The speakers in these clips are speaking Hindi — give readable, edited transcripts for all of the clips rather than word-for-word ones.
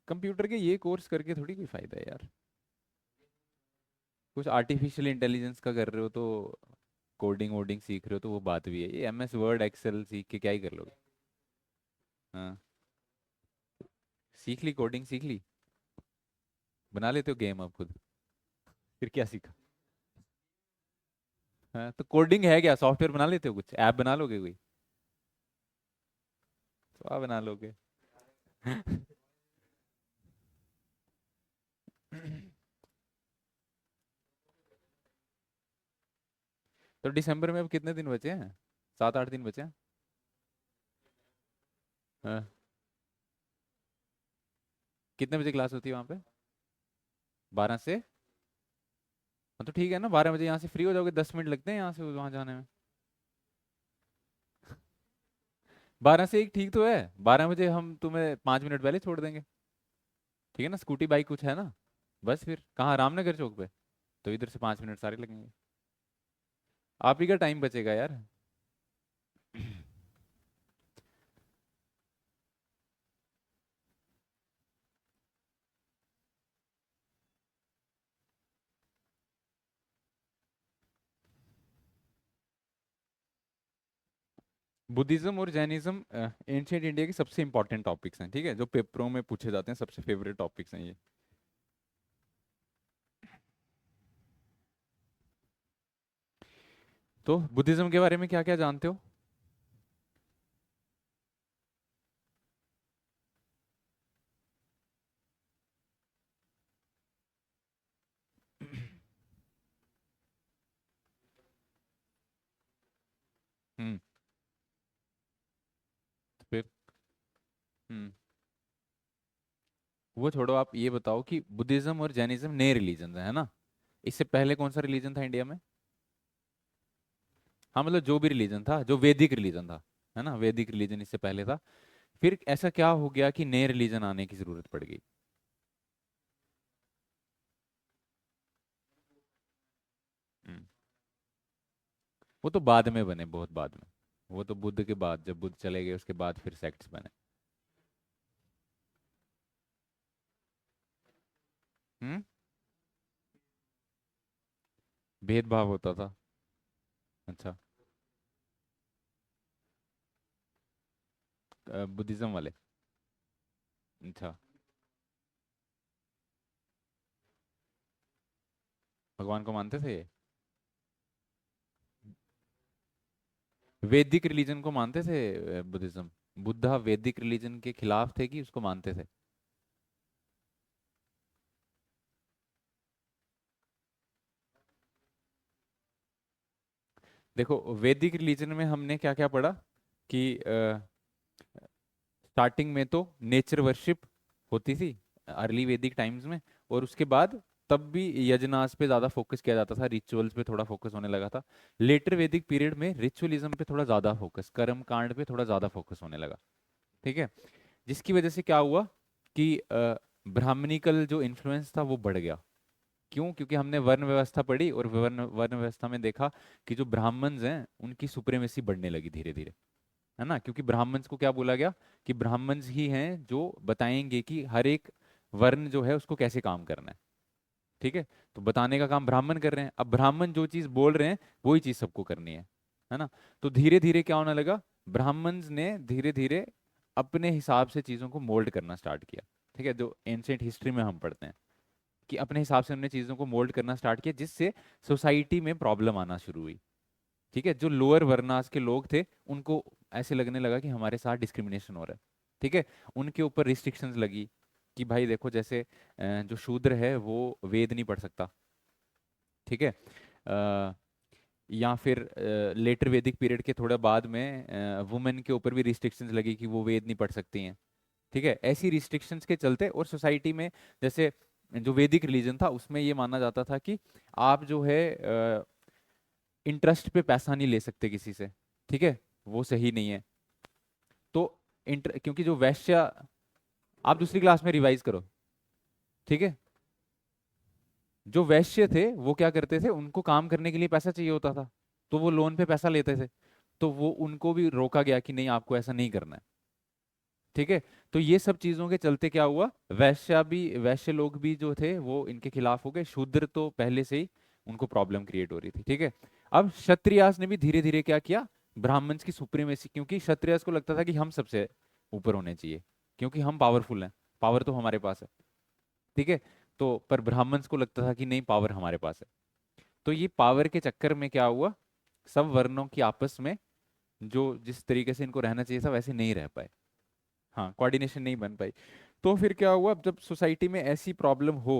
कंप्यूटर के ये कोर्स करके थोड़ी कोई फायदा है यार। कुछ आर्टिफिशियल इंटेलिजेंस का कर रहे हो तो कोडिंग वोडिंग सीख रहे हो तो वो बात भी है, ये MS वर्ड एक्सेल सीख के क्या ही कर लोगे। हाँ, सीख ली कोडिंग सीख ली, बना लेते हो गेम आप खुद, फिर क्या सीखा। हाँ, तो कोडिंग है क्या, सॉफ्टवेयर बना लेते हो, कुछ ऐप बना लोगे कोई, तो आप बना लोगे। तो दिसंबर में अब कितने दिन बचे हैं, 7 8 दिन बचे हैं। हाँ, कितने बजे क्लास होती है वहाँ पे, 12 से। हाँ तो ठीक है ना, 12 बजे यहाँ से फ्री हो जाओगे, 10 मिनट लगते हैं यहाँ से वहाँ जाने में। 12 से 1 ठीक तो है, 12 बजे हम तुम्हें 5 मिनट पहले छोड़ देंगे। ठीक है ना, स्कूटी बाइक कुछ है ना। बस फिर कहाँ, रामनगर चौक पे, तो इधर से 5 मिनट सारे लगेंगे। आप ही का टाइम बचेगा यार। बुद्धिज्म और जैनिज्म एंशियंट इंडिया के सबसे इंपॉर्टेंट टॉपिक्स हैं, ठीक है, जो पेपरों में पूछे जाते हैं, सबसे फेवरेट टॉपिक्स हैं ये। तो बुद्धिज्म के बारे में क्या क्या जानते हो। हम्म। तो फिर हम्म, वो छोड़ो, आप ये बताओ कि बुद्धिज्म और जैनिज्म नए रिलीजन है ना, इससे पहले कौन सा रिलीजन था इंडिया में। हाँ मतलब जो भी रिलीजन था, जो वैदिक रिलीजन था, है ना, वैदिक रिलीजन इससे पहले था। फिर ऐसा क्या हो गया कि नए रिलीजन आने की जरूरत पड़ गई। हम्म, वो तो बाद में बने, बहुत बाद में। वो तो बुद्ध के बाद, जब बुद्ध चले गए उसके बाद फिर सेक्ट्स बने। हम्म, भेदभाव होता था। अच्छा, बुद्धिज्म वाले। अच्छा, भगवान को मानते थे ये। वैदिक रिलीजन को मानते थे बुद्धिज्म। बुद्धा वैदिक रिलीजन के खिलाफ थे कि उसको मानते थे। देखो वैदिक रिलीजन में हमने क्या क्या पढ़ा कि स्टार्टिंग में तो नेचर वर्शिप होती थी अर्ली वैदिक टाइम्स में, और उसके बाद तब भी यजनास पे ज्यादा फोकस किया जाता था, रिचुअल्स पे थोड़ा फोकस होने लगा था। लेटर वैदिक पीरियड में रिचुअलिज्म पे थोड़ा ज्यादा फोकस, कर्म कांड पे थोड़ा ज्यादा फोकस होने लगा। ठीक है, जिसकी वजह से क्या हुआ कि ब्राह्मणिकल जो इन्फ्लुएंस था वो बढ़ गया। क्यों, क्योंकि हमने वर्ण व्यवस्था पढ़ी और वर्ण वर्ण व्यवस्था में देखा कि जो ब्राह्मण्स हैं उनकी सुप्रीमेसी बढ़ने लगी धीरे धीरे, है ना, क्योंकि ब्राह्मण्स को क्या बोला गया कि ब्राह्मण्स ही हैं जो बताएंगे कि हर एक वर्ण जो है उसको कैसे काम करना है। ठीक है, तो बताने का काम ब्राह्मण कर रहे हैं, अब ब्राह्मण जो चीज बोल रहे हैं वही चीज सबको करनी है ना। तो धीरे धीरे क्या होने लगा, ब्राह्मण्स ने धीरे धीरे अपने हिसाब से चीजों को मोल्ड करना स्टार्ट किया। ठीक है, जो एंशियंट हिस्ट्री में हम पढ़ते हैं कि अपने हिसाब से उन्होंने चीजों को मोल्ड करना स्टार्ट किया, जिससे सोसाइटी में प्रॉब्लम आना शुरू हुई। ठीक है, जो लोअर वर्नास के लोग थे उनको ऐसे लगने लगा कि हमारे साथ डिस्क्रिमिनेशन हो रहा है। ठीक है, उनके ऊपर रिस्ट्रिक्शंस लगी कि भाई देखो जैसे जो शूद्र है वो वेद नहीं पढ़ सकता। ठीक है, या फिर लेटर वैदिक पीरियड के थोड़ा बाद में वुमेन के ऊपर भी रिस्ट्रिक्शंस लगी कि वो वेद नहीं पढ़ सकती हैं। ठीक है, ऐसी रिस्ट्रिक्शंस के चलते और सोसाइटी में जैसे जो वैदिक रिलीजन था उसमें ये माना जाता था कि आप जो है इंटरेस्ट पे पैसा नहीं ले सकते किसी से। ठीक है, वो सही नहीं है। तो क्योंकि जो वैश्य, आप दूसरी क्लास में रिवाइज करो। ठीक है, जो वैश्य थे वो क्या करते थे, उनको काम करने के लिए पैसा चाहिए होता था, तो वो लोन पे पैसा लेते थे। तो वो उनको भी रोका गया कि नहीं आपको ऐसा नहीं करना है। ठीक है। तो ये सब चीजों के चलते क्या हुआ, वैश्य लोग भी जो थे वो इनके खिलाफ हो गए, शूद्र तो पहले से ही उनको प्रॉब्लम क्रिएट हो रही थी। ठीक है। अब क्षत्रियास ने भी धीरे धीरे क्या किया, ब्राह्मण्स की सुप्रीमेसी, क्योंकि क्षत्रियास को लगता था कि हम सबसे ऊपर होने चाहिए क्योंकि हम पावरफुल हैं, पावर तो हमारे पास है। ठीक है। तो पर ब्राह्मण्स को लगता था कि नहीं, पावर हमारे पास है। तो ये पावर के चक्कर में क्या हुआ, सब वर्णों की आपस में जो जिस तरीके से इनको रहना चाहिए था वैसे नहीं रह पाए। हाँ, कोऑर्डिनेशन नहीं बन पाई। तो फिर क्या हुआ, जब सोसाइटी में ऐसी प्रॉब्लम हो,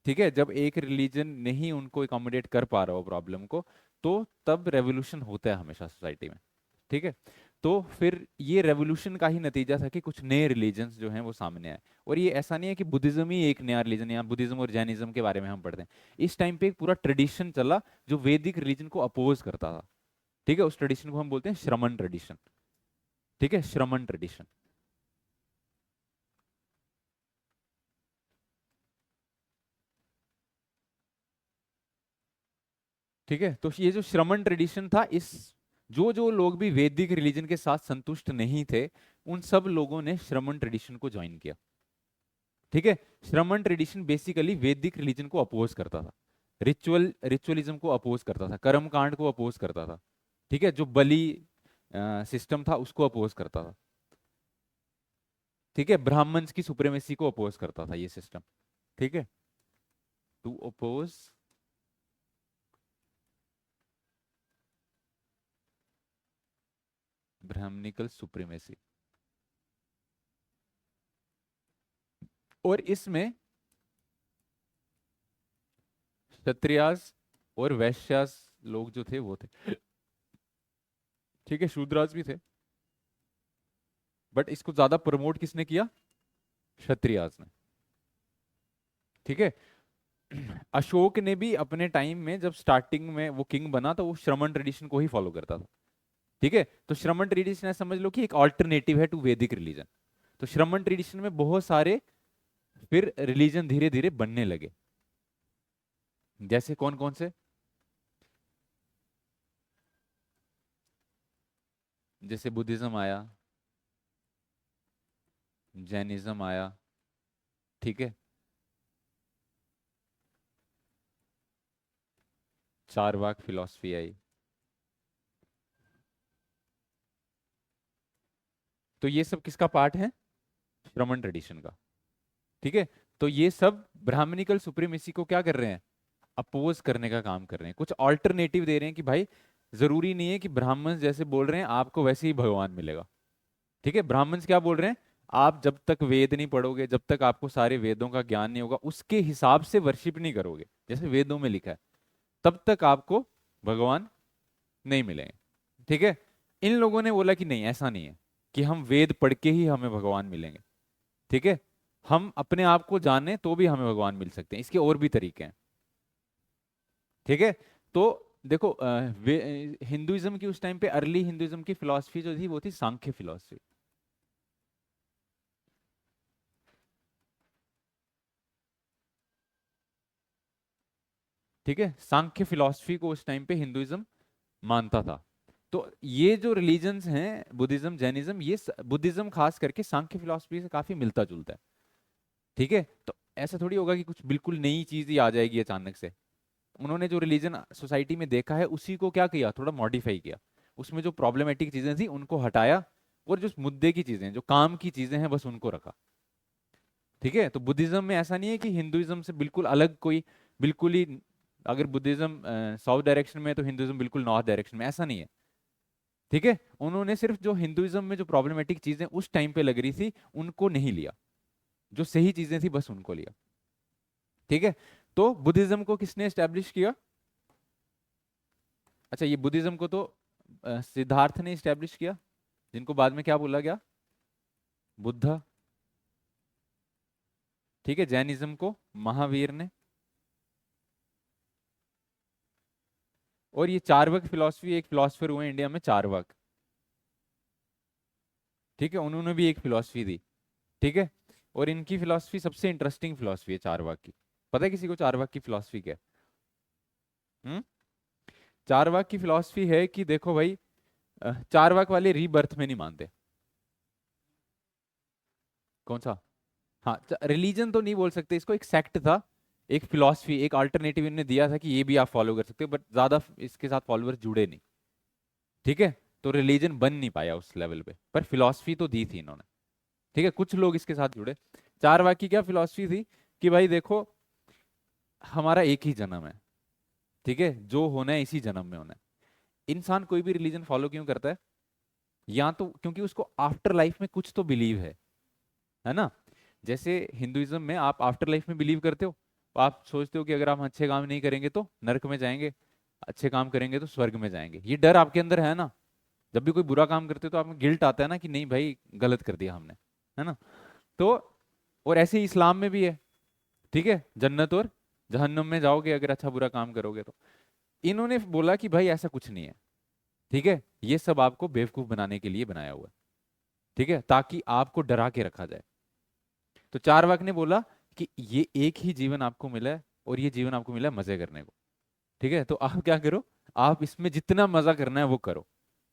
ठीक है, जब एक रिलीजन नहीं उनको अकोमोडेट कर पा रहा हो प्रॉब्लम को, तो तब रेवोल्यूशन होता है हमेशा सोसाइटी में। ठीक है। तो फिर ये रेवोल्यूशन का ही नतीजा था कि कुछ नए रिलीजन्स जो हैं वो सामने आए। और ये ऐसा नहीं है कि बुद्धिज्म ही एक नया रिलीजन, या बुद्धिज्म और जैनिज्म के बारे में हम पढ़ते हैं। इस टाइम पे एक पूरा ट्रेडिशन चला जो वैदिक रिलीजन को अपोज करता था। ठीक है। उस ट्रेडिशन को हम बोलते हैं श्रमण ट्रेडिशन। ठीक है, श्रमण ट्रेडिशन। ठीक है। तो ये जो श्रमण ट्रेडिशन था, इस जो जो लोग भी वैदिक रिलीजन के साथ संतुष्ट नहीं थे, उन सब लोगों ने श्रमण ट्रेडिशन को ज्वाइन किया। ठीक है। श्रमण ट्रेडिशन बेसिकली वैदिक रिलीजन को अपोज करता था, रिचुअलिज्म को अपोज करता था, कर्म कांड को अपोज करता था। ठीक है। जो बलि सिस्टम था उसको अपोज करता था। ठीक है। ब्राह्मण्स की सुप्रीमेसी को अपोज करता था ये सिस्टम। ठीक है। To oppose Brahminical supremacy. और इसमें क्षत्रियास और वैश्यास लोग जो थे वो थे। ठीक है। शूद्रास भी थे, बट इसको ज्यादा प्रमोट किसने किया, क्षत्रियास ने। ठीक है। अशोक ने भी अपने टाइम में जब स्टार्टिंग में वो किंग बना तो वो श्रमण ट्रेडिशन को ही फॉलो करता था। ठीक है। तो श्रमण ट्रेडिशन समझ लो कि एक ऑल्टरनेटिव है टू वैदिक रिलीजन। तो श्रमण ट्रेडिशन में बहुत सारे फिर रिलीजन धीरे धीरे बनने लगे। जैसे कौन कौन से, जैसे बुद्धिज्म आया, जैनिज्म आया। ठीक है। चारवाक फिलॉसफी आई। तो ये सब किसका पार्ट है, श्रमण ट्रेडिशन का। ठीक है। तो ये सब ब्राह्मणिकल सुप्रीमेसी को क्या कर रहे हैं, अपोज करने का काम कर रहे हैं, कुछ ऑल्टरनेटिव दे रहे हैं कि भाई जरूरी नहीं है कि ब्राह्मण जैसे बोल रहे हैं आपको वैसे ही भगवान मिलेगा। ठीक है। ब्राह्मण क्या बोल रहे हैं, आप जब तक वेद नहीं पढ़ोगे, जब तक आपको सारे वेदों का ज्ञान नहीं होगा, उसके हिसाब से वर्शिप नहीं करोगे जैसे वेदों में लिखा है, तब तक आपको भगवान नहीं मिलेंगे। ठीक है। इन लोगों ने बोला कि नहीं, ऐसा नहीं है कि हम वेद पढ़ के ही हमें भगवान मिलेंगे। ठीक है। हम अपने आप को जाने तो भी हमें भगवान मिल सकते हैं, इसके और भी तरीके हैं। ठीक है। तो देखो, हिंदुइज्म की उस टाइम पे अर्ली हिंदुइज्म की फिलॉसफी जो थी वो थी सांख्य फिलॉसफी। ठीक है। सांख्य फिलॉसफी को उस टाइम पे हिंदुइज्म मानता था। तो ये जो रिलीजन्स हैं, बुद्धिज्म जैनिज्म, ये बुद्धिज्म खास करके सांख्य फिलॉसफी से काफी मिलता जुलता है। ठीक है। तो ऐसा थोड़ी होगा कि कुछ बिल्कुल नई चीज ही आ जाएगी अचानक से। उन्होंने जो रिलीजन सोसाइटी में देखा है उसी को क्या किया, थोड़ा मॉडिफाई किया, उसमें जो प्रॉब्लमेटिक चीजें थी उनको हटाया, और जो मुद्दे की चीजें, जो काम की चीजें हैं, बस उनको रखा। ठीक है। तो बुद्धिज्म में ऐसा नहीं है कि हिंदुइज्म से बिल्कुल अलग कोई, बिल्कुल ही, अगर बुद्धिज्म साउथ डायरेक्शन में है तो हिंदुइज्म बिल्कुल नॉर्थ डायरेक्शन में, ऐसा नहीं है। ठीक है। उन्होंने सिर्फ जो हिंदुइज्म में जो प्रॉब्लमेटिक चीजें उस टाइम पे लग रही थी उनको नहीं लिया, जो सही चीजें थी बस उनको लिया। ठीक है। तो बुद्धिज्म को किसने स्टैब्लिश किया, अच्छा ये बुद्धिज्म को तो सिद्धार्थ ने स्टैब्लिश किया, जिनको बाद में क्या बोला गया, बुद्ध। ठीक है। जैनिज्म को महावीर ने। और ये चार्वाक फिलॉसफी, एक फिलोसफर हुए इंडिया में चार्वाक। ठीक है। उन्होंने भी एक फिलॉसफी दी। ठीक है। और इनकी फिलॉसफी सबसे इंटरेस्टिंग फिलॉसफी है चारवाक की। पता है किसी को चारवाक की फिलॉसफी क्या है? हम्म। चारवाक की फिलॉसफी है कि देखो भाई, चारवाक वाले रीबर्थ में नहीं मानते। कौन सा? हाँ, रिलीजन तो नहीं बोल सकते इसको, एक सेक्ट था, एक फिलॉसफी, एक अल्टरनेटिव इन्होंने दिया था कि ये भी आप फॉलो कर सकते हो, बट ज्यादा इसके साथ फॉलोअर जुड़े नहीं। ठीक है, तो रिलीजन बन नहीं पाया उस लेवल पे, पर फिलॉसफी तो दी थी इन्होंने। ठीक है, कुछ लोग इसके साथ जुड़े। चार वाक की क्या फिलॉसफी थी कि भाई देखो, हमारा एक ही जन्म है। ठीक है, जो होना है इसी जन्म में होना है। इंसान कोई भी रिलीजन फॉलो क्यों करता है? या तो क्योंकि उसको आफ्टर लाइफ में कुछ तो बिलीव है ना। जैसे हिंदुइज्म में आप आफ्टर लाइफ में बिलीव करते हो, तो आप सोचते हो कि अगर आप अच्छे काम नहीं करेंगे तो नरक में जाएंगे, अच्छे काम करेंगे तो स्वर्ग में जाएंगे। ये डर आपके अंदर है ना। जब भी कोई बुरा काम करते हो तो आप में गिल्ट आता है ना कि नहीं भाई गलत कर दिया हमने, है ना। तो और ऐसे ही इस्लाम में भी है। ठीक है, जन्नत और जहन्नम में जाओगे अगर अच्छा बुरा काम करोगे तो। इन्होंने बोला कि भाई ऐसा कुछ नहीं है। ठीक है, ये सब आपको बेवकूफ बनाने के लिए बनाया हुआ है। ठीक है, ताकि आपको डरा के रखा जाए। तो चारवाक ने बोला कि ये एक ही जीवन आपको मिला है, और ये जीवन आपको मिला है मजे करने को। ठीक है, तो आप क्या करो, आप इसमें जितना मजा करना है वो करो।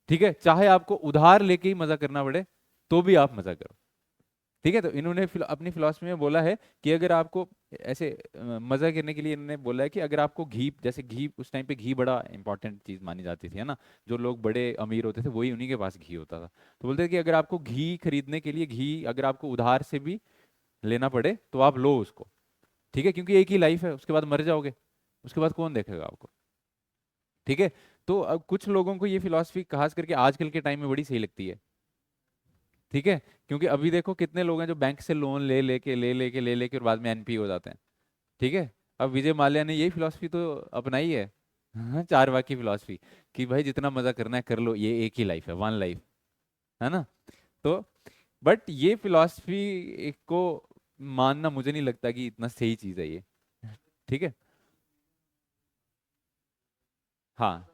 ठीक है, चाहे आपको उधार लेके ही मजा करना पड़े, तो भी आप मजा करो। ठीक है, तो इन्होंने अपनी फिलॉसफी में बोला है कि अगर आपको ऐसे मजा करने के लिए इन्होंने बोला है कि अगर आपको घी, जैसे घी उस टाइम पे घी बड़ा इंपॉर्टेंट चीज मानी जाती थी, है ना। जो लोग बड़े अमीर होते थे वही उन्हीं के पास घी होता था। तो बोलते थे कि अगर आपको घी खरीदने के लिए, घी अगर आपको उधार से भी लेना पड़े तो आप लो उसको। ठीक है, क्योंकि एक ही लाइफ है, उसके बाद मर जाओगे, उसके बाद कौन देखेगा आपको। ठीक है, तो अब कुछ लोगों को ये फिलॉसफी खास करके आजकल के टाइम में बड़ी सही लगती है। ठीक है, क्योंकि अभी देखो कितने लोग हैं जो बैंक से लोन ले लेके और बाद में एनपी हो जाते हैं। ठीक है, अब विजय माल्या ने यही फिलॉसफी तो अपनाई है। हाँ, चार वाक की फिलॉसफी, कि भाई जितना मजा करना है कर लो, ये एक ही लाइफ है, वन लाइफ, है ना। तो बट ये फिलॉसफी को मानना मुझे नहीं लगता कि इतना सही चीज है ये। ठीक है। हाँ।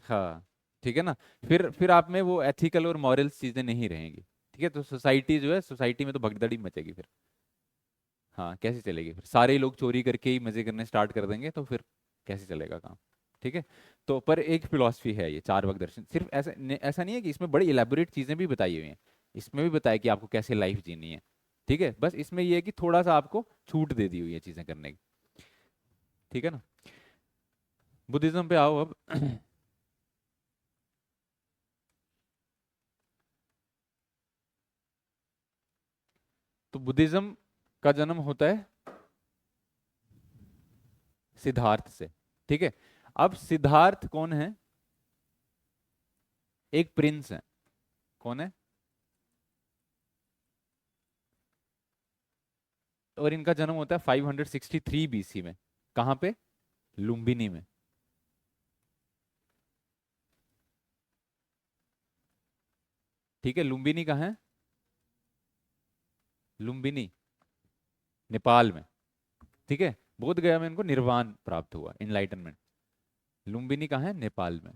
हाँ। ठीक है ना, फिर आप में वो एथिकल और मॉरल्स चीजें नहीं रहेंगी। ठीक है, तो सोसाइटी जो है, सोसाइटी में तो भगदड़ी मचेगी फिर। हाँ, कैसे चलेगी फिर, सारे लोग चोरी करके ही मजे करने स्टार्ट कर देंगे तो फिर कैसे चलेगा काम। ठीक है, तो पर एक फिलॉसफी है ये चार वाक दर्शन, सिर्फ ऐसा नहीं है कि इसमें बड़ी इलेबोरेट चीजें भी बताई हुई हैं। इसमें भी बताया कि आपको कैसे लाइफ जीनी है। ठीक है, बस इसमें ये है कि थोड़ा सा आपको छूट दे दी हुई है चीजें करने की। ठीक है ना। बुद्धिज्म पे आओ अब। तो बुद्धिज्म का जन्म होता है सिद्धार्थ से। ठीक है, अब सिद्धार्थ कौन है? एक प्रिंस है। कौन है? और इनका जन्म होता है 563 बीसी में। कहाँ पे? लुम्बिनी में। ठीक है, लुम्बिनी कहाँ है? लुम्बिनी नेपाल में। ठीक है, बोध गया में इनको निर्वाण प्राप्त हुआ, इनलाइटनमेंट। लुम्बिनी कहाँ है? नेपाल में।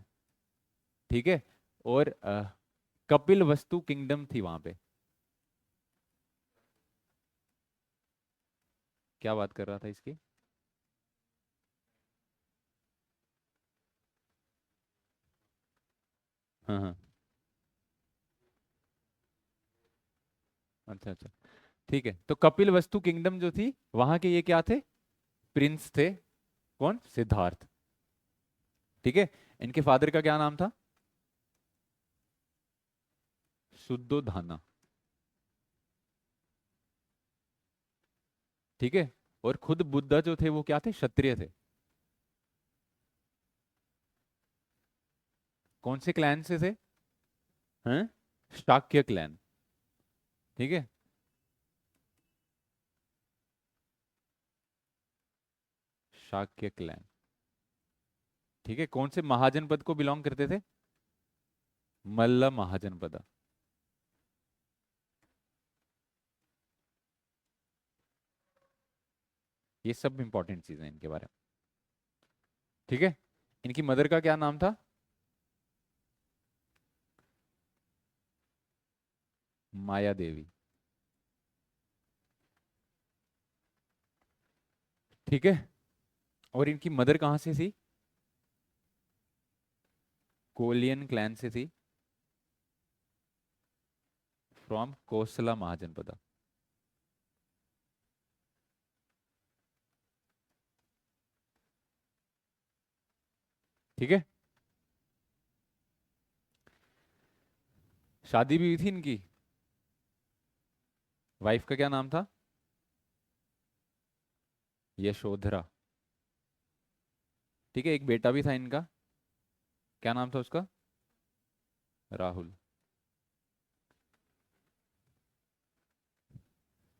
ठीक है, और कपिल वस्तु किंगडम थी वहां पे। क्या बात कर रहा था इसकी? हाँ हाँ। अच्छा अच्छा। ठीक है, तो कपिल वस्तु किंगडम जो थी, वहां के ये क्या थे? प्रिंस थे। कौन? सिद्धार्थ। ठीक है, इनके फादर का क्या नाम था? शुद्धोधाना। ठीक है, और खुद बुद्धा जो थे वो क्या थे? क्षत्रिय थे। कौन से क्लैन से थे? हैं? शाक्य क्लैन। ठीक है, शाक्य क्लैन। ठीक है, कौन से महाजनपद को बिलोंग करते थे? मल्ल महाजनपद। ये सब इंपॉर्टेंट चीजें हैं इनके बारे में। ठीक है, इनकी मदर का क्या नाम था? माया देवी। ठीक है, और इनकी मदर कहाँ से थी? कोलियन क्लैन से थी। फ्रॉम कोसला महाजनपद। ठीक है। शादी भी हुई थी इनकी। वाइफ का क्या नाम था? यशोधरा। ठीक है, एक बेटा भी था इनका। क्या नाम था उसका? राहुल।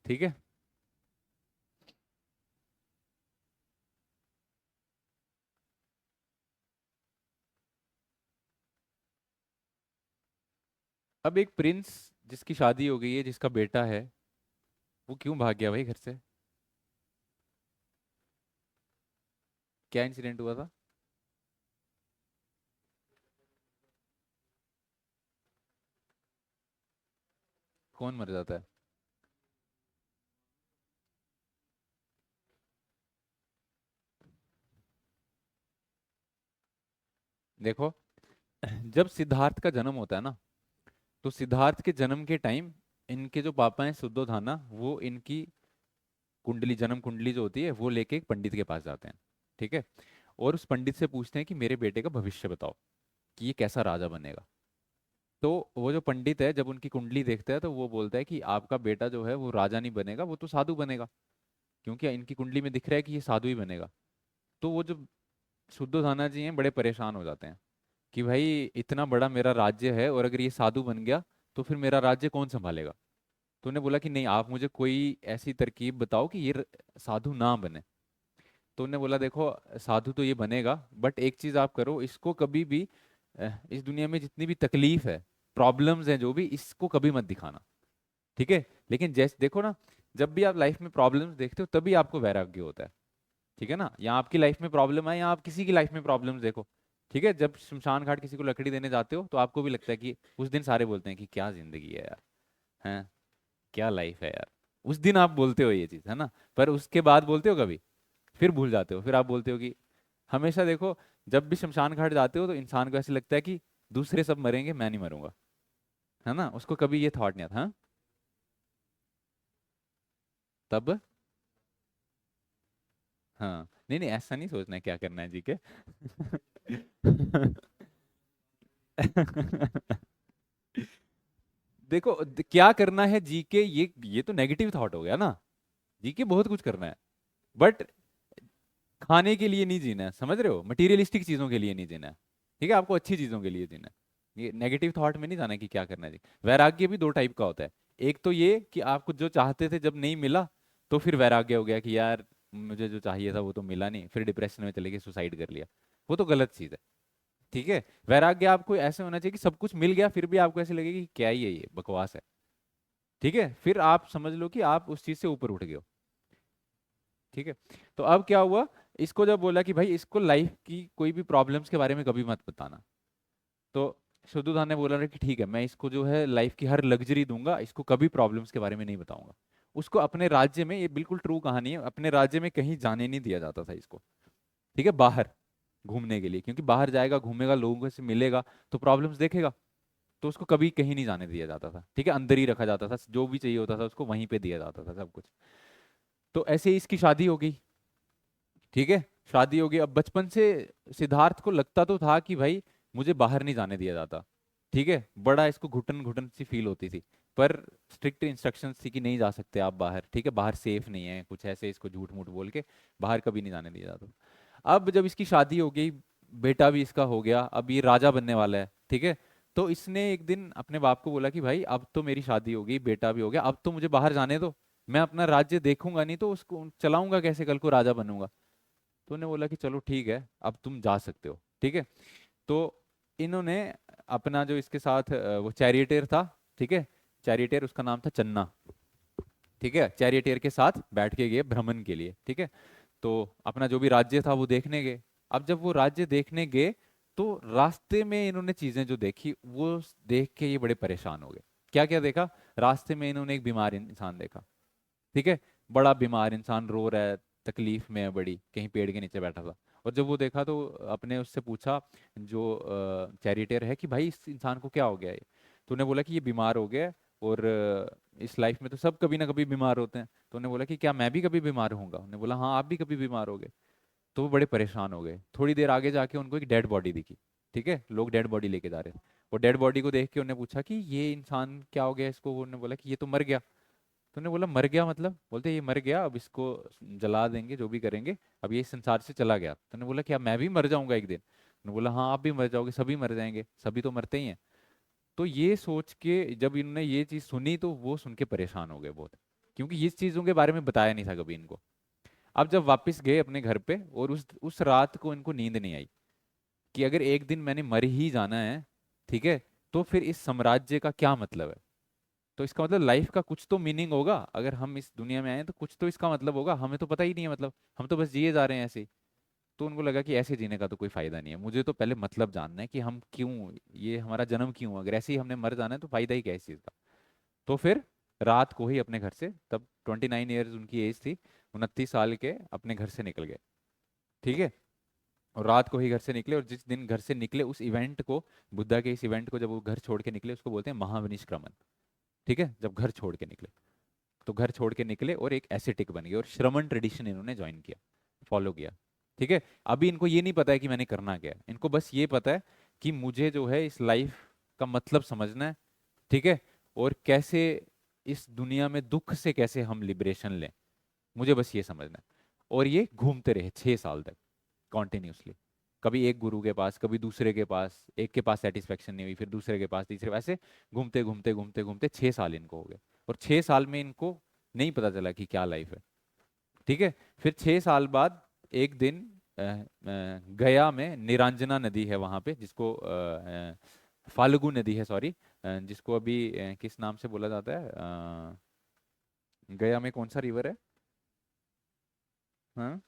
ठीक है। अब एक प्रिंस जिसकी शादी हो गई है, जिसका बेटा है, वो क्यों भाग गया भाई घर से? क्या इंसिडेंट हुआ था? कौन मर जाता है? देखो, जब सिद्धार्थ का जन्म होता है ना, तो सिद्धार्थ के जन्म के टाइम इनके जो पापा हैं शुद्धोधना, वो इनकी कुंडली, जन्म कुंडली जो होती है, वो लेके एक पंडित के पास जाते हैं। ठीक है। और उस पंडित से पूछते हैं कि मेरे बेटे का भविष्य बताओ, कि ये कैसा राजा बनेगा। तो वो जो पंडित है, जब उनकी कुंडली देखता है, तो वो बोलता है कि आपका बेटा जो है वो राजा नहीं बनेगा, वो तो साधु बनेगा, क्योंकि इनकी कुंडली में दिख रहा है कि ये साधु ही बनेगा। तो वो जो शुद्धोधना जी हैं, बड़े परेशान हो जाते हैं कि भाई इतना बड़ा मेरा राज्य है, और अगर ये साधु बन गया तो फिर मेरा राज्य कौन संभालेगा। तो उन्होंने बोला कि नहीं, आप मुझे कोई ऐसी तरकीब बताओ कि ये साधु ना बने। तो उन्होंने बोला देखो, साधु तो ये बनेगा, बट एक चीज आप करो, इसको कभी भी इस दुनिया में जितनी भी तकलीफ है, प्रॉब्लम्स हैं जो भी, इसको कभी मत दिखाना। ठीक है। लेकिन जैसे देखो ना, जब भी आप लाइफ में प्रॉब्लम्स देखते हो, तभी आपको वैराग्य होता है। ठीक है ना, या आपकी लाइफ में प्रॉब्लम है, या आप किसी की लाइफ में प्रॉब्लम्स देखो। ठीक है, जब शमशान घाट किसी को लकड़ी देने जाते हो, तो आपको भी लगता है कि उस दिन सारे बोलते हैं कि क्या जिंदगी है यार, हैं, क्या लाइफ है यार। उस दिन आप बोलते हो ये चीज, है ना? पर उसके बाद बोलते हो कभी? फिर भूल जाते हो, फिर आप बोलते हो कि हमेशा देखो, जब भी शमशान घाट जाते हो, तो इंसान को ऐसे लगता है कि दूसरे सब मरेंगे, मैं नहीं मरूंगा, है ना? उसको कभी ये थॉट नहीं आता। हाँ, तब हाँ, नहीं नहीं, ऐसा नहीं सोचना है क्या करना है जी के। देखो, क्या करना है जी के, ये तो नेगेटिव थॉट हो गया ना। जी के बहुत कुछ करना है, बट खाने के लिए नहीं जीना है, समझ रहे हो? मटीरियलिस्टिक चीजों के लिए नहीं जीना है। ठीक है, आपको अच्छी चीजों के लिए जीना है। ये नेगेटिव थॉट में नहीं जाना है कि क्या करना है जी। वैराग्य भी दो टाइप का होता है। एक तो ये कि आपको जो चाहते थे जब नहीं मिला, तो फिर वैराग्य हो गया कि यार मुझे जो चाहिए था वो तो मिला नहीं, फिर डिप्रेशन में चले गए, सुसाइड कर लिया। वो तो गलत चीज है। ठीक है। वैराग्य आपको ऐसे होना चाहिए कि सब कुछ मिल गया, फिर भी आपको ऐसे लगे कि क्या ही है, ये बकवास है। ठीक है, फिर आप समझ लो कि आप उस चीज से ऊपर उठ गए हो। ठीक है। तो अब क्या हुआ, इसको जब बोला कि भाई इसको लाइफ की कोई भी प्रॉब्लम्स के बारे में कभी मत बताना, तो शुद्धोधन ने बोला कि ठीक है, मैं इसको जो है लाइफ की हर लग्जरी दूंगा, इसको कभी प्रॉब्लम्स के बारे में नहीं बताऊंगा। उसको अपने राज्य में, ये बिल्कुल ट्रू कहानी है, अपने राज्य में कहीं जाने नहीं दिया जाता था इसको। ठीक है, बाहर घूमने के लिए, क्योंकि बाहर जाएगा, घूमेगा, लोगों से मिलेगा, तो प्रॉब्लम्स देखेगा। तो उसको कभी कहीं नहीं जाने दिया जाता था। ठीक है, अंदर ही रखा जाता था, जो भी चाहिए होता था उसको वहीं पे दिया जाता था सब कुछ। तो ऐसे ही इसकी शादी हो गई। ठीक है, शादी हो गई। अब बचपन से सिद्धार्थ को लगता तो था कि भाई मुझे बाहर नहीं जाने दिया जाता। ठीक है, बड़ा इसको घुटन घुटन सी फील होती थी। पर स्ट्रिक्ट इंस्ट्रक्शंस थी कि नहीं जा सकते आप बाहर, ठीक है, बाहर सेफ नहीं है, कुछ ऐसे इसको झूठ मूठ बोल के बाहर कभी नहीं जाने दिया जाता। अब जब इसकी शादी हो गई, बेटा भी इसका हो गया, अब ये राजा बनने वाला है। ठीक है। तो इसने एक दिन अपने बाप को बोला कि भाई अब तो मेरी शादी हो गई, बेटा भी हो गया, अब तो मुझे बाहर जाने दो। मैं अपना राज्य देखूंगा नहीं तो उसको चलाऊंगा कैसे, कल को राजा बनूंगा। तो उन्होंने बोला कि चलो ठीक है, अब तुम जा सकते हो। ठीक है। तो इन्होंने अपना जो इसके साथ वो चैरियटेर था, ठीक है, चैरियटेर, उसका नाम था चन्ना। ठीक है, चैरियटेर के साथ बैठ के गए भ्रमण के लिए। ठीक है। तो अपना जो भी राज्य था वो देखने गए। अब जब वो राज्य देखने गए, तो रास्ते में इन्होंने चीजें जो देखी, वो देख के ये बड़े परेशान हो गए। क्या क्या देखा? रास्ते में इन्होंने एक बीमार इंसान देखा। ठीक है, बड़ा बीमार इंसान रो रहा है, तकलीफ में है बड़ी, कहीं पेड़ के नीचे बैठा था। और जब वो देखा, तो अपने उससे पूछा, जो चैरिटेर है, कि भाई इस इंसान को क्या हो गया है? तो उन्हें बोला कि ये बीमार हो गया है, और इस लाइफ में तो सब कभी ना कभी बीमार होते हैं। तो उन्होंने बोला कि क्या मैं भी कभी बीमार होऊंगा? उन्होंने बोला हाँ आप भी कभी बीमार होगे। तो वो बड़े परेशान हो गए। थोड़ी देर आगे जाके उनको एक डेड बॉडी दिखी। ठीक है, लोग डेड बॉडी लेके जा रहे थे। वो डेड बॉडी को देख के उन्होंने पूछा कि ये इंसान क्या हो गया इसको? उन्होंने बोला कि ये तो मर गया। तो उन्होंने बोला मर गया मतलब? बोलते ये मर गया, अब इसको जला देंगे, जो भी करेंगे, अब ये इस संसार से चला गया। तो उन्होंने बोला क्या मैं भी मर जाऊंगा एक दिन? उन्होंने बोला हाँ आप भी मर जाओगे, सभी मर जाएंगे, सभी तो मरते ही हैं। तो ये सोच के जब इन्होंने ये चीज़ सुनी तो वो सुन के परेशान हो गए बहुत, क्योंकि इस चीज़ों के बारे में बताया नहीं था कभी इनको। अब जब वापस गए अपने घर पे, और उस रात को इनको नींद नहीं आई कि अगर एक दिन मैंने मर ही जाना है, ठीक है, तो फिर इस साम्राज्य का क्या मतलब है? तो इसका मतलब लाइफ का कुछ तो मीनिंग होगा, अगर हम इस दुनिया में आए हैं तो कुछ तो इसका मतलब होगा, हमें तो पता ही नहीं है मतलब, हम तो बस जिए जा रहे हैं ऐसे ही। तो उनको लगा कि ऐसे जीने का तो कोई फायदा नहीं है, मुझे तो पहले मतलब जानना है कि हम क्यों, ये हमारा जन्म क्यों, अगर ऐसे ही हमने मर जाना है तो फायदा ही क्या है इस चीज़ का। तो फिर रात को ही अपने घर से, तब 29 ईयर्स उनकी एज थी, 29 साल के, अपने घर से निकल गए। ठीक है, और रात को ही घर से निकले, और जिस दिन घर से निकले उस इवेंट को, बुद्धा के इस इवेंट को जब वो घर छोड़ के निकले उसको बोलते हैं महाविनिष्क्रमण। ठीक है, जब घर छोड़ के निकले, तो घर छोड़ के निकले और एक एसेटिक बन गए, और श्रमण ट्रेडिशन इन्होंने ज्वाइन किया, फॉलो किया। ठीक है, अभी इनको ये नहीं पता है कि मैंने करना क्या है, इनको बस ये पता है कि मुझे जो है इस लाइफ का मतलब समझना है। ठीक है, और कैसे इस दुनिया में दुख से कैसे हम लिबरेशन लें, मुझे बस ये समझना है। और ये घूमते रहे 6 साल तक कॉन्टिन्यूसली, कभी एक गुरु के पास, कभी दूसरे के पास, एक के पास सेटिस्फेक्शन नहीं हुई, फिर दूसरे के पास, तीसरे, ऐसे घूमते घूमते घूमते घूमते 6 साल इनको हो गए। और 6 साल में इनको नहीं पता चला कि क्या लाइफ है। ठीक है, फिर 6 साल बाद एक दिन गया में निरंजना नदी है वहां पे, जिसको फाल्गु नदी है, सॉरी, जिसको अभी किस नाम से बोला जाता है, गया में कौन सा रिवर है? हाँ,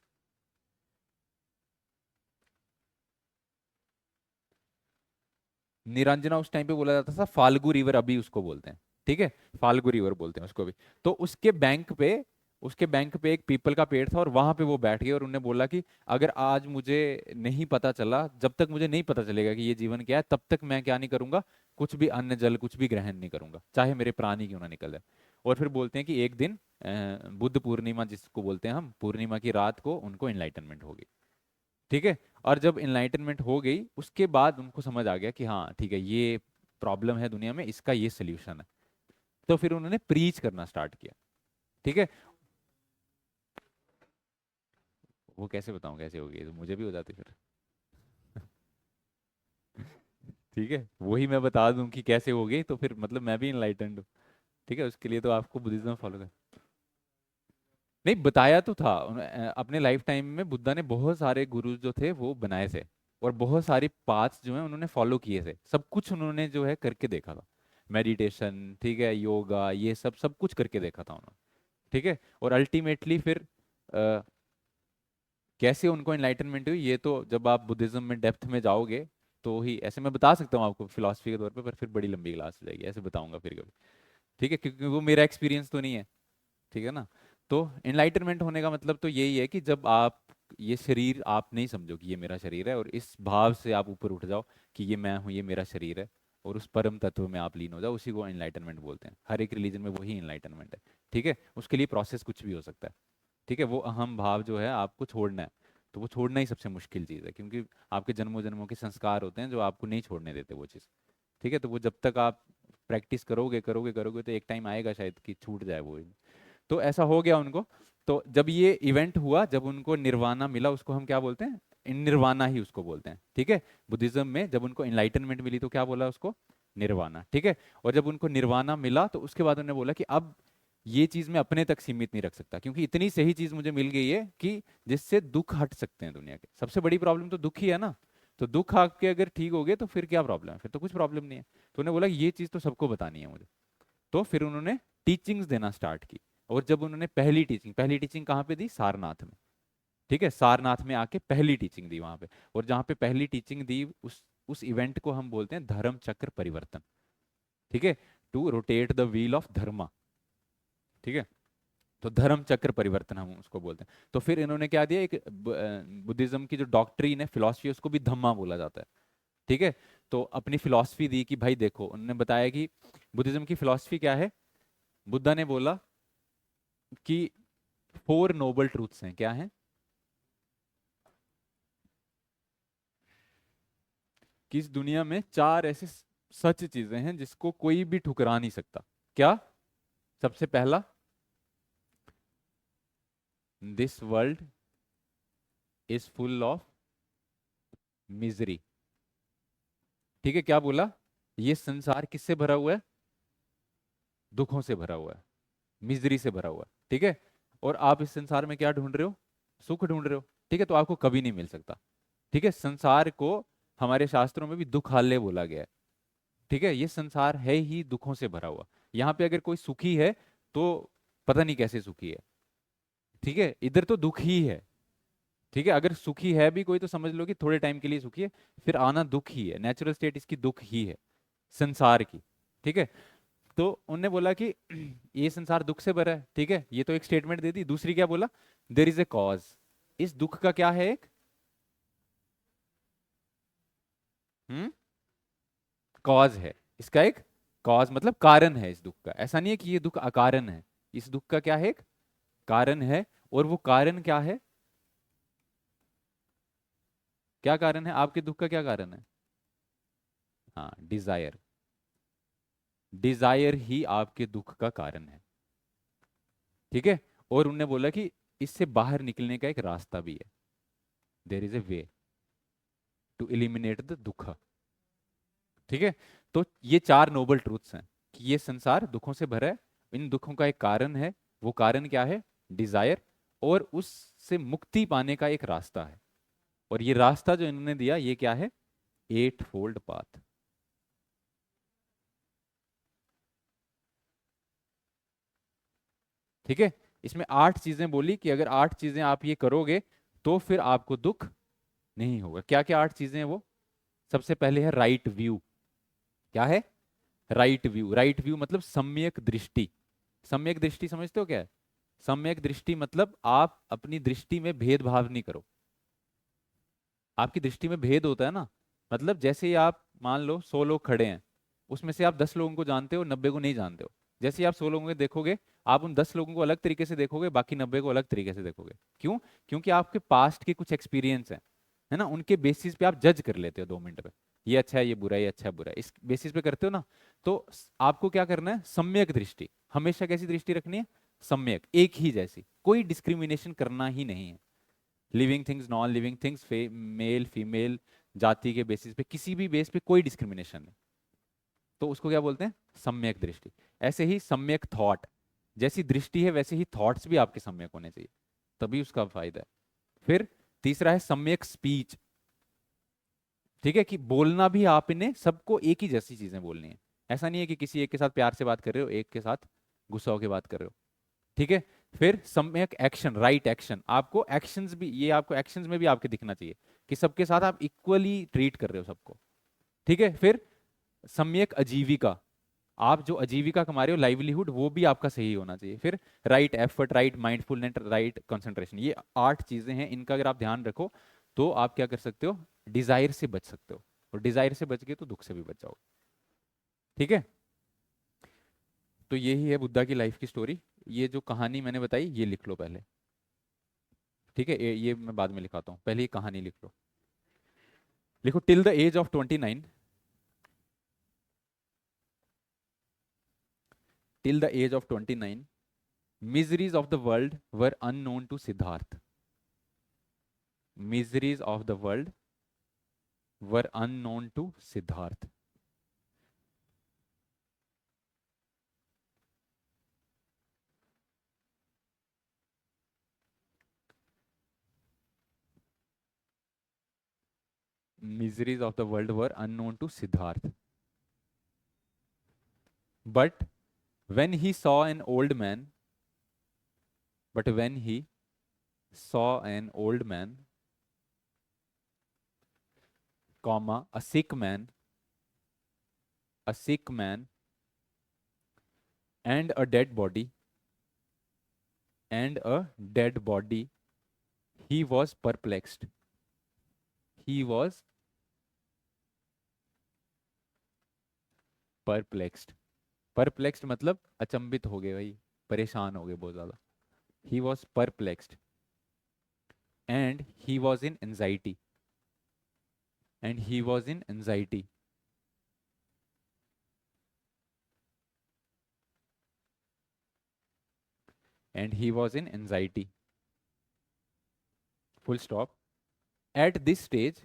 निरंजना उस टाइम पे बोला जाता था, फाल्गु रिवर अभी उसको बोलते हैं। ठीक है, फाल्गु रिवर बोलते हैं उसको भी। तो उसके बैंक पे एक पीपल का पेड़ था, और वहां पे वो बैठ गए, और उन्होंने बोला कि अगर आज मुझे नहीं पता चला, जब तक मुझे नहीं पता चलेगा कि ये जीवन क्या है, तब तक मैं क्या नहीं करूंगा, कुछ भी अन्न जल कुछ भी ग्रहण नहीं करूंगा, चाहे मेरे प्राण ही क्यों ना निकल जाए। और फिर बोलते हैं कि एक दिन बुद्ध पूर्णिमा जिसको बोलते हैं हम, पूर्णिमा की रात को उनको एनलाइटनमेंट होगी। ठीक है, और जब इनलाइटनमेंट हो गई उसके बाद उनको समझ आ गया कि हाँ ठीक है, ये प्रॉब्लम है दुनिया में, इसका ये सोल्यूशन है। तो फिर उन्होंने प्रीच करना स्टार्ट किया। ठीक है, वो कैसे बताऊं कैसे हो गई, तो मुझे भी हो जाती फिर। ठीक है, वही मैं बता दूं कि कैसे हो गई, तो फिर मतलब मैं भी इनलाइटेंड हूँ। ठीक है, उसके लिए तो आपको बुद्धिज्म फॉलो कर, नहीं बताया तो था अपने लाइफ टाइम में बुद्धा ने बहुत सारे गुरु जो थे वो बनाए थे, और बहुत सारी पाथ्स जो हैं उन्होंने फॉलो किए थे, सब कुछ उन्होंने जो है करके देखा था। मेडिटेशन, ठीक है, योगा, ये सब सब कुछ करके देखा था उन्होंने। ठीक है, और अल्टीमेटली फिर अ, कैसे उनको एनलाइटनमेंट हुई, ये तो जब आप बुद्धिज्म में डेप्थ में जाओगे तो ही, ऐसे मैं बता सकता हूँ आपको फिलॉसफी के तौर पे, पर फिर बड़ी लंबी क्लास हो जाएगी, ऐसे बताऊंगा फिर कभी। ठीक है, क्योंकि वो मेरा एक्सपीरियंस तो नहीं है। ठीक है ना। तो एनलाइटनमेंट होने का मतलब तो यही है कि जब आप ये शरीर आप नहीं समझो कि ये मेरा शरीर है, और इस भाव से आप ऊपर उठ जाओ कि ये मैं हूँ, ये मेरा शरीर है, और उस परम तत्व में आप लीन हो जाओ, उसी को एनलाइटनमेंट बोलते हैं। हर एक रिलीजन में वही एनलाइटनमेंट है। ठीक है, उसके लिए प्रोसेस कुछ भी हो सकता है। ठीक है, वो अहम भाव जो है आपको छोड़ना है, तो वो छोड़ना ही सबसे मुश्किल चीज़ है, क्योंकि आपके जन्मों जन्मों के संस्कार होते हैं जो आपको नहीं छोड़ने देते वो चीज़। ठीक है, तो वो जब तक आप प्रैक्टिस करोगे करोगे करोगे तो एक टाइम आएगा शायद कि छूट जाए वो। तो ऐसा हो गया उनको। तो जब ये इवेंट हुआ, जब उनको निर्वाणा मिला, उसको हम क्या बोलते हैं, निर्वाणा ही उसको बोलते हैं। ठीक है, बुद्धिज्म में जब उनको इनलाइटनमेंट मिली तो क्या बोला उसको, निर्वाणा। ठीक है, और जब उनको निर्वाणा मिला तो उसके बाद उन्होंने बोला कि अब ये चीज मैं अपने तक सीमित नहीं रख सकता, क्योंकि इतनी सही चीज मुझे मिल गई है कि जिससे दुख हट सकते हैं। दुनिया के सबसे बड़ी प्रॉब्लम तो दुख ही है ना, तो दुख आपके अगर ठीक हो गए तो फिर क्या प्रॉब्लम है, फिर तो कुछ प्रॉब्लम नहीं है। तो उन्होंने बोला ये चीज तो सबको बतानी है मुझे। तो फिर उन्होंने टीचिंग्स देना स्टार्ट की। और जब उन्होंने पहली टीचिंग कहाँ पे दी, सारनाथ में। ठीक है, सारनाथ में आके पहली टीचिंग दी वहां पे। और जहाँ पे पहली टीचिंग दी, उस इवेंट को हम बोलते हैं धर्म चक्र परिवर्तन। ठीक है, to rotate the wheel of dharma. ठीक है, तो धर्म चक्र परिवर्तन हम उसको बोलते हैं। तो फिर इन्होंने क्या दिया, एक बुद्धिज्म की जो डॉक्ट्रीन है, फिलॉसफी, उसको भी धम्मा बोला जाता है। ठीक है, तो अपनी फिलॉसफी दी कि भाई देखो, उन्होंने बताया कि बुद्धिज्म की फिलॉसफी क्या है? बुद्धा ने बोला कि 4 नोबल ट्रूथ्स हैं। क्या हैं? कि इस दुनिया में 4 ऐसे सच चीजें हैं जिसको कोई भी ठुकरा नहीं सकता। क्या? सबसे पहला, this world is full of misery. ठीक है, क्या बोला? ये संसार किससे भरा हुआ है? दुखों से भरा हुआ है, मिजरी से भरा हुआ है। ठीक है, और आप इस संसार में क्या ढूंढ रहे हो? सुख ढूंढ रहे हो। ठीक है, तो आपको कभी नहीं मिल सकता। ठीक है, संसार को हमारे शास्त्रों में भी दुखालय बोला गया है। ठीक है, ये संसार है ही दुखों से भरा हुआ। यहाँ पे अगर कोई सुखी है तो पता नहीं कैसे सुखी है। ठीक है, इधर तो दुख ही है। ठीक है, अगर सुखी है भी कोई तो समझ लो कि थोड़े टाइम के लिए सुखी है, फिर आना दुख ही है। नेचुरल स्टेट इसकी दुख ही है, संसार की। ठीक है, तो उनने बोला कि ये संसार दुख से भरा है। ठीक है, ये तो एक स्टेटमेंट दे दी। दूसरी क्या बोला? देर इज ए कॉज। इस दुख का क्या है? एक कॉज है इसका। एक कॉज मतलब कारण है इस दुख का। ऐसा नहीं है कि ये दुख अकारण है। इस दुख का क्या है? एक कारण है। और वो कारण क्या है? क्या कारण है आपके दुख का? क्या कारण है? हाँ, डिजायर। डिजायर ही आपके दुख का कारण है। ठीक है, और उनने बोला कि इससे बाहर निकलने का एक रास्ता भी है। There is a way to eliminate the dukkha. ठीक है, तो ये 4 नोबल ट्रूथ्स हैं कि ये संसार दुखों से भरा है। इन दुखों का एक कारण है। वो कारण क्या है? डिजायर। और उससे मुक्ति पाने का एक रास्ता है। और ये रास्ता जो इन्होंने दिया ये क्या है? 8 फोल्ड पाथ। ठीक है, इसमें 8 चीजें बोली कि अगर 8 चीजें आप ये करोगे तो फिर आपको दुख नहीं होगा। क्या क्या 8 चीजें हैं वो? सबसे पहले है राइट व्यू। क्या है? Right view. राइट व्यू मतलब सम्यक दृष्टि। सम्यक दृष्टि समझते हो क्या है? सम्यक दृष्टि मतलब आप अपनी दृष्टि में भेदभाव नहीं करो। आपकी दृष्टि में भेद होता है ना। मतलब जैसे ही आप मान लो 100 लोग खड़े हैं, उसमें से आप 10 लोगों को जानते हो, 90 को नहीं जानते हो। जैसे ही आप 100 लोगों को देखोगे, आप उन 10 लोगों को अलग तरीके से देखोगे, बाकी 90 को अलग तरीके से देखोगे। क्यों? क्योंकि आपके पास्ट के कुछ एक्सपीरियंस हैं, है ना, उनके बेसिस पे आप जज कर लेते हो 2 मिनट में। ये अच्छा है, ये बुरा है, ये अच्छा है, बुरा है, इस बेसिस पे करते हो ना। तो आपको क्या करना है? सम्यक दृष्टि। हमेशा कैसी दृष्टि रखनी है? सम्यक, एक ही जैसी, कोई डिस्क्रिमिनेशन करना ही नहीं है। Living things, non living things, male female, जाति के बेसिस पे, किसी भी बेस पे कोई डिस्क्रिमिनेशन नहीं। तो उसको क्या बोलते हैं? सम्यक दृष्टि। ऐसे ही सम्यक थॉट। जैसी दृष्टि है वैसे ही थॉट्स भी आपके सम्यक होने चाहिए, तभी उसका फायदा है। फिर तीसरा है सम्यक स्पीच। ठीक है, कि बोलना भी आपने सबको एक ही जैसी चीजें बोलनी है। ऐसा नहीं है कि किसी एक के साथ प्यार से बात कर रहे हो, एक के साथ गुस्सा होकर बात कर रहे हो। ठीक है, फिर सम्यक एक्शन, राइट एक्शन। आपको एक्शंस भी, ये आपको एक्शंस में भी आपके दिखना चाहिए कि सबके साथ आप इक्वली ट्रीट कर रहे हो सबको। ठीक है, फिर सम्यक आजीविका। आप जो आजीविका कमा रहे हो, लाइवलीहुड, वो भी आपका सही होना चाहिए। फिर right effort, right mindfulness, right concentration. ये 8 चीजें हैं, इनका अगर आप ध्यान रखो तो आप क्या कर सकते हो? डिजायर से बच सकते हो। और डिजायर से बच गए तो दुख से भी बच जाओगे। ठीक है, तो यही है बुद्धा की लाइफ की स्टोरी। ये जो कहानी मैंने बताई ये लिख लो पहले। ठीक है, ये मैं बाद में लिखाता हूँ, पहले ये कहानी लिख लो। लिखो, till the age of 29। Till the age of 29 miseries of the world were unknown to Siddharth. Miseries of the world were unknown to Siddharth. Miseries of the world were unknown to Siddharth. But when he saw an old man, but when he saw an old man, comma, a sick man, and a dead body, and a dead body, he was perplexed. He was perplexed. Perplexed मतलब अचंभित हो गए भाई, परेशान हो गए बहुत ज्यादा। He was perplexed and he was in anxiety, and he was in anxiety. And he was in anxiety, full stop. At this stage,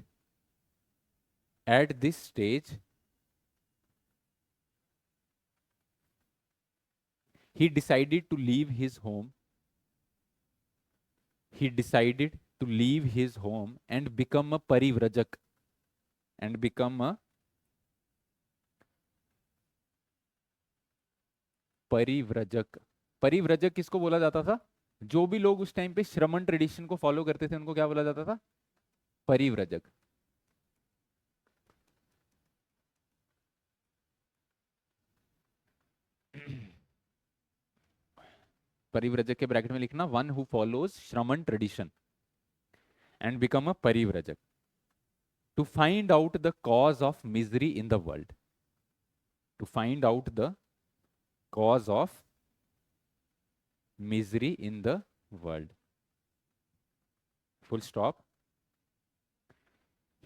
at this stage, he decided to leave his home. He decided to leave his home and become a parivrajak, and become a परिव्रजक। परिव्रजक किसको बोला जाता था? जो भी लोग उस टाइम पे श्रमण ट्रेडिशन को फॉलो करते थे उनको क्या बोला जाता था? परिव्रजक। परिव्रजक के ब्रैकेट में लिखना one who follows shramana tradition and become a parivrajak. To find out the cause of misery in the world, to find out the cause of misery in the world, full stop.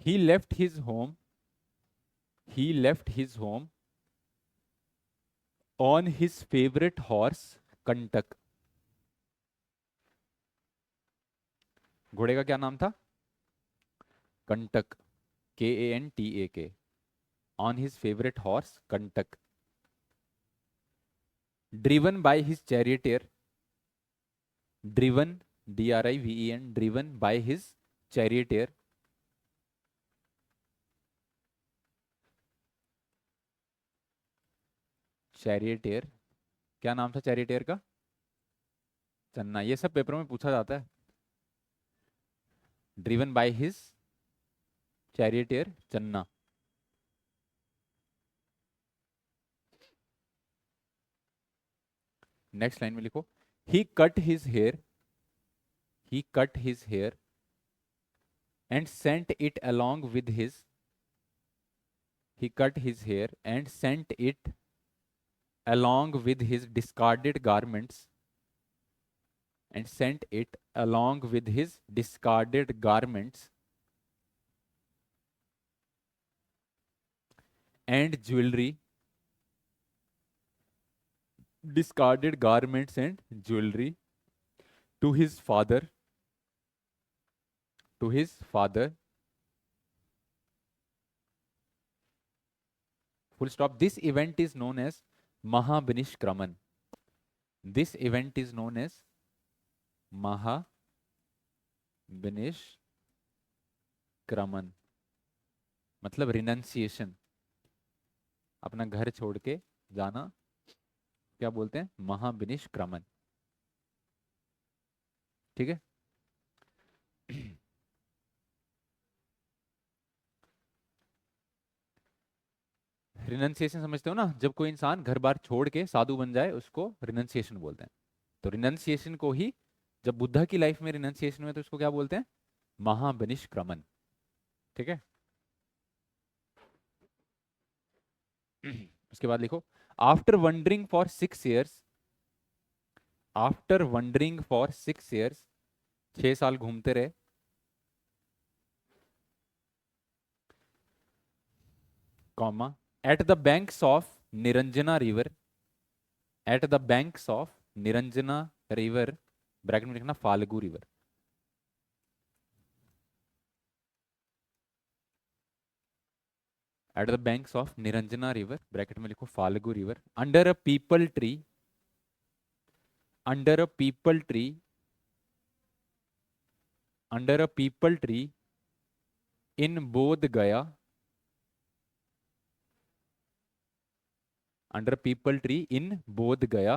He left his home, he left his home on his favorite horse कंटक। घोड़े का क्या नाम था? कंटक, Kantake, on his favorite horse कंटक, driven by his charioteer, driven, driven, driven by his charioteer, charioteer, क्या नाम था चैरिटियर का? चन्ना। ये सब पेपरों में पूछा जाता है। Driven by his charioteer Channa. Next line में लिखो, he cut his hair, he cut his hair and sent it along with his, he cut his hair and sent it along with his discarded garments, and sent it along with his discarded garments and jewelry, discarded garments and jewelry to his father, to his father, full stop. This event is known as Mahabinishkraman. This event is known as Mahabinishkraman, मतलब रिनंसिएशन, अपना घर छोड़ के जाना, क्या बोलते हैं? महाविनिष्क्रमण। ठीक है। रिनंसिएशन समझते हो ना? जब कोई इंसान घर बार छोड़ के साधु बन जाए उसको रिनंसिएशन बोलते हैं। तो रिनंसिएशन को ही, जब बुद्धा की लाइफ में रिनंसिएशन में, तो उसको क्या बोलते हैं? महाविनिष्क्रमण। ठीक है। उसके बाद लिखो, after wondering for 6 years, after wondering for 6 years, 6 साल घूमते रहे, comma, at the banks of Niranjana river, at the banks of Niranjana river, bracket में लिखना Falgu river, at the banks of Niranjana river, bracket में लिखो Falgu river, under a people tree, under a people tree, under a people tree in बोध गया, अंडर पीपल ट्री इन बोध गया,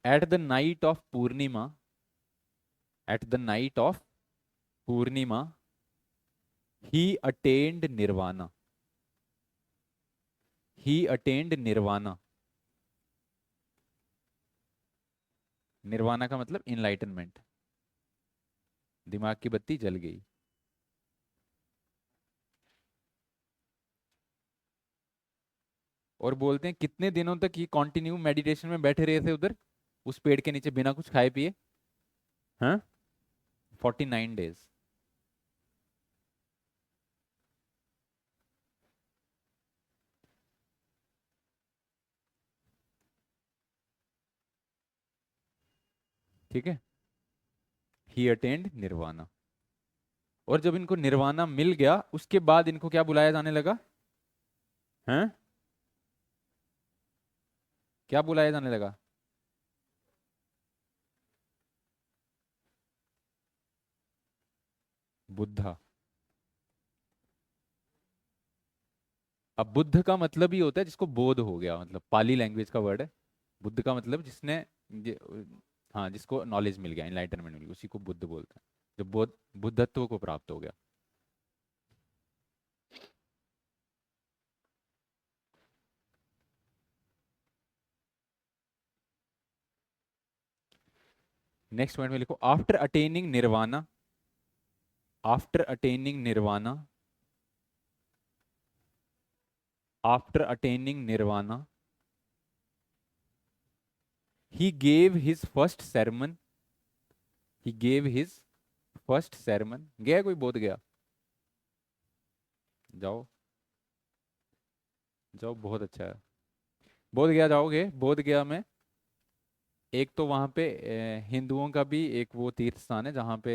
eight the night of Purnima, at the night of Purnima, he attained nirvana, he attained nirvana, nirvana का मतलब इनलाइटनमेंट, दिमाग की बत्ती जल गई। और बोलते हैं कितने दिनों तक ये कंटिन्यू मेडिटेशन में बैठे रहे थे उधर उस पेड़ के नीचे बिना कुछ खाए पिए? हाँ, 49 डेज। ठीक है, ही अटेंड निर्वाणा। और जब इनको निर्वाणा मिल गया उसके बाद इनको क्या बुलाया जाने लगा? हैं? क्या बुलाया जाने लगा? बुद्धा। अब बुद्ध का मतलब ही होता है जिसको बोध हो गया, मतलब पाली लैंग्वेज का वर्ड है। बुद्ध का मतलब जिसने ये, हाँ, जिसको नॉलेज मिल गया, इनलाइटनमेंट मिल गया, उसी को बुद्ध बोलते हैं, जो बुद्धत्व को प्राप्त हो गया। नेक्स्ट पॉइंट में लिखो, after attaining nirvana. After attaining nirvana. After attaining nirvana he gave his first sermon. He gave his first sermon। गया कोई? बोध गया? जाओ, जाओ, बहुत अच्छा है। बोध गया जाओगे? बोध गया में एक तो वहाँ पे हिंदुओं का भी एक वो तीर्थ स्थान है जहाँ पे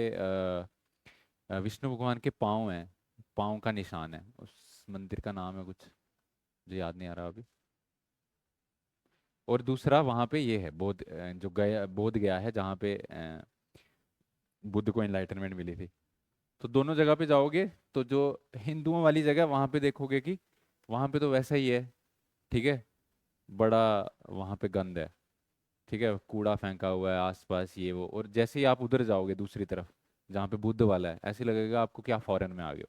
विष्णु भगवान के पाँव हैं, पाँव का निशान है। उस मंदिर का नाम है कुछ, मुझे याद नहीं आ रहा अभी। और दूसरा वहाँ पे ये है जो गया, बोध गया है जहाँ पे बुद्ध को एनलाइटनमेंट मिली थी। तो दोनों जगह पे जाओगे तो जो हिंदुओं वाली जगह वहाँ पे देखोगे कि वहाँ पे तो वैसा ही है। ठीक है, बड़ा वहाँ पे गंद है। ठीक है, कूड़ा फेंका हुआ है आसपास, ये वो। और जैसे ही आप उधर जाओगे दूसरी तरफ जहाँ पे बुद्ध वाला है, ऐसे लगेगा आपको कि आप फॉरेन में आ गए हो।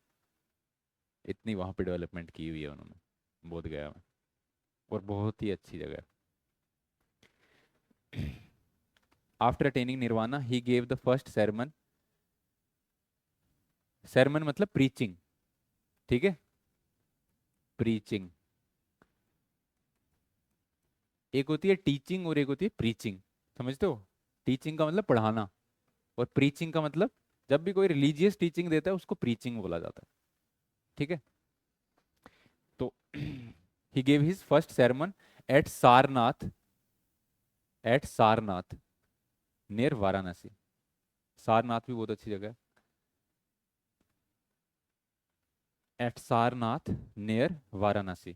इतनी वहाँ पे डेवलपमेंट की हुई है उन्होंने बोध गया में। और बहुत ही अच्छी जगह है। After attaining nirvana he gave the first sermon। sermon मतलब प्रीचिंग। ठीक है, प्रीचिंग। एक होती है टीचिंग और एक होती है प्रीचिंग। समझते हो? टीचिंग का मतलब पढ़ाना, और प्रीचिंग का मतलब जब भी कोई रिलीजियस टीचिंग देता है उसको प्रीचिंग बोला जाता है। ठीक है, तो he gave his first sermon at Sarnath. At Sarnath near Varanasi. Sarnath भी बहुत अच्छी जगह है। At Sarnath near Varanasi.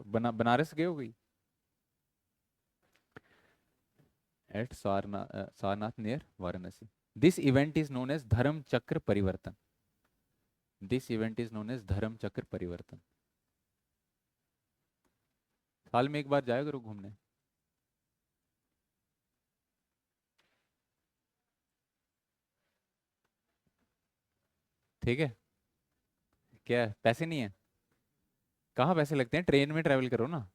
बनारस गए हो गई? At Sarnath near Varanasi. This event is known as Dharma Chakra Parivartan. This event is known as Dharma Chakra परिवर्तन। साल में एक बार जाया करो घूमने। ठीक है, क्या है, पैसे नहीं है? कहाँ पैसे लगते हैं? ट्रेन में ट्रैवल करो ना।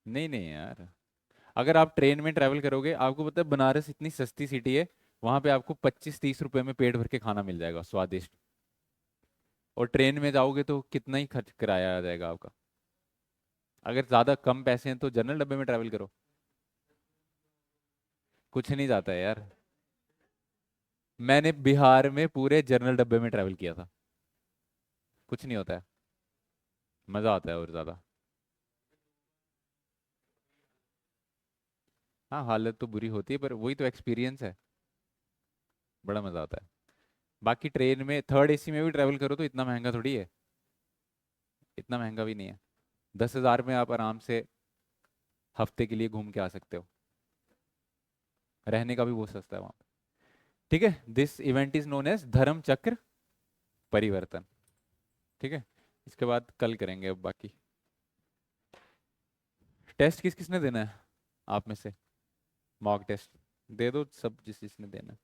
नहीं नहीं यार, अगर आप ट्रेन में ट्रैवल करोगे, आपको पता है बनारस इतनी सस्ती सिटी है, वहां पे आपको 25-30 रुपए में पेट भर के खाना मिल जाएगा स्वादिष्ट। और ट्रेन में जाओगे तो कितना ही खर्च किराया आ जाएगा आपका। अगर ज्यादा कम पैसे हैं तो जनरल डब्बे में ट्रैवल करो। कुछ नहीं जाता है यार। मैंने बिहार में पूरे जनरल डब्बे में ट्रैवल किया था। कुछ नहीं होता है, मजा आता है और ज्यादा। हाँ, हालत तो बुरी होती है पर वही तो एक्सपीरियंस है, बड़ा मजा आता है। बाकी ट्रेन में थर्ड एसी में भी ट्रैवल करो तो इतना महंगा थोड़ी है, इतना महंगा भी नहीं है। 10,000 में आप आराम से हफ्ते के लिए घूम के आ सकते हो। रहने का भी बहुत सस्ता है वहाँ पे। ठीक है, this event is known as Dharma Chakra Parivartan. ठीक है, इसके बाद कल करेंगे अब बाकी। टेस्ट किस किसने देना है आप में से? मॉक टेस्ट दे दो सब जिस जिसने देना है।